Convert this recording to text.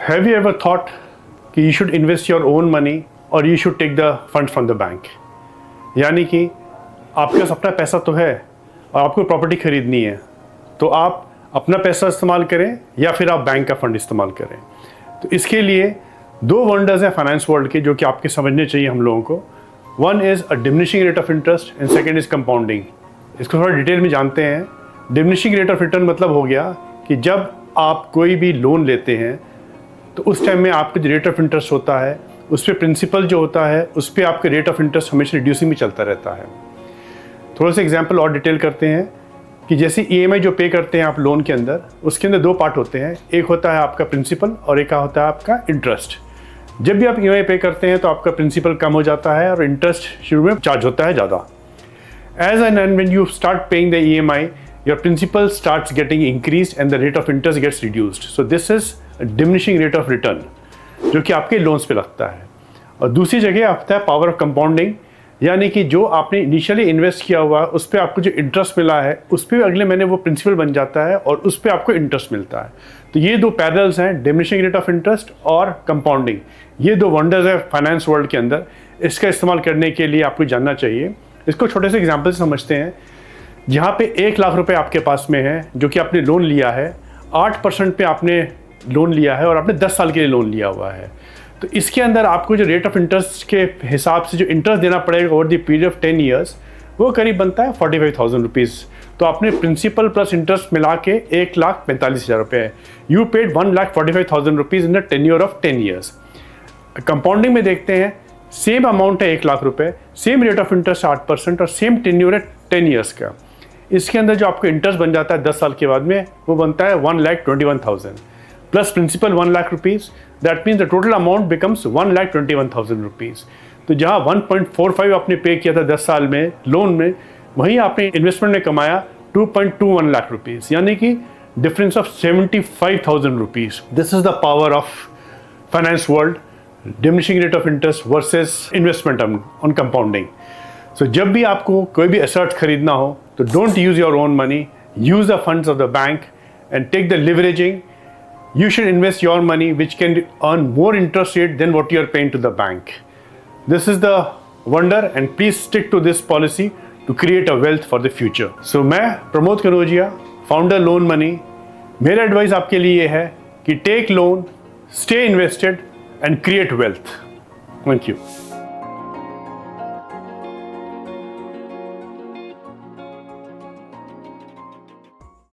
Have you ever thought कि you should invest your own money or you should take the funds from the bank? यानी कि आपके पास अपना पैसा तो है और आपको प्रॉपर्टी खरीदनी है, तो आप अपना पैसा इस्तेमाल करें या फिर आप बैंक का फंड इस्तेमाल करें। तो इसके लिए दो वंडर्स हैं फाइनेंस वर्ल्ड के जो कि आपके समझने चाहिए हम लोगों को। One is a diminishing rate of interest and second is compounding. इसको थोड़ा डिटेल में जानते हैं। डिमिनिशिंग रेट ऑफ रिटर्न मतलब हो गया कि जब आप कोई भी लोन लेते हैं तो उस टाइम में आपका जो रेट ऑफ इंटरेस्ट होता है उस पर प्रिंसिपल जो होता है उस पर आपका रेट ऑफ इंटरेस्ट हमेशा रिड्यूसिंग में चलता रहता है। थोड़ा सा एग्जांपल और डिटेल करते हैं कि जैसे ईएमआई जो पे करते हैं आप लोन के अंदर, उसके अंदर दो पार्ट होते हैं। एक होता है आपका प्रिंसिपल और एक होता है आपका इंटरेस्ट। जब भी आप ईएमआई पे करते हैं तो आपका प्रिंसिपल कम हो जाता है और इंटरेस्ट शुरू में चार्ज होता है ज़्यादा। As and when you start paying the EMI, your principal starts getting increased and the rate of interest gets reduced. So this is diminishing rate of return जो कि आपके लोन्स पे लगता है। और दूसरी जगह आता है पावर ऑफ कंपाउंडिंग, यानी कि जो आपने इनिशियली इन्वेस्ट किया हुआ है उस पर आपको जो इंटरेस्ट मिला है उस पर अगले महीने वो प्रिंसिपल बन जाता है और उस पर आपको इंटरेस्ट मिलता है। तो ये दो पैरेलल्स हैं, डिमिनिशिंग रेट ऑफ इंटरेस्ट और कंपाउंडिंग। ये दो वंडर्स है फाइनेंस वर्ल्ड के अंदर। इसका इस्तेमाल करने के लिए आपको जानना चाहिए। इसको छोटे से एग्जाम्पल से समझते हैं। जहाँ पे 1 लाख रुपए आपके पास में है जो कि आपने लोन लिया है, 8% पे आपने लोन लिया है और आपने 10 साल के लिए लोन लिया हुआ है। तो इसके अंदर आपको जो रेट ऑफ इंटरेस्ट के हिसाब से जो इंटरेस्ट देना पड़ेगा over the period of 10 years वो करीब बनता है 45,000 रुपीज़। तो आपने प्रिंसिपल प्लस इंटरेस्ट मिला के 1,45,000 रुपये है। You paid 1,45,000 rupees in the tenure of 10 years. Compounding में देखते हैं सेम अमाउंट है 1 लाख रुपये, सेम रेट ऑफ इंटरेस्ट 8% और सेम टेन्योर है 10 ईयर्स का। इसके अंदर जो आपको इंटरेस्ट बन जाता है 10 साल के बाद में वो बनता है 1,21,000 plus principal 1 lakh rupees. That means the total amount becomes 1,21,000 rupees. तो जहाँ 1.45 आपने पे किया था 10 साल में लोन में, वहीं आपने इन्वेस्टमेंट में कमाया 2.21 लाख रुपीज़, यानी कि difference of 75,000 rupees. This is the power of finance world, diminishing rate of interest versus investment on compounding. So जब भी आपको कोई भी एसेट खरीदना हो तो don't use your own money, use the funds of the bank and take the leveraging. You should invest your money which can earn more interest rate than what you are paying to the bank. This is the wonder and please stick to this policy to create a wealth for the future. So मैं Pramod Kanaujia, founder Loan Money, मेरा advice आपके लिए है कि take loan, stay invested and create wealth. Thank you.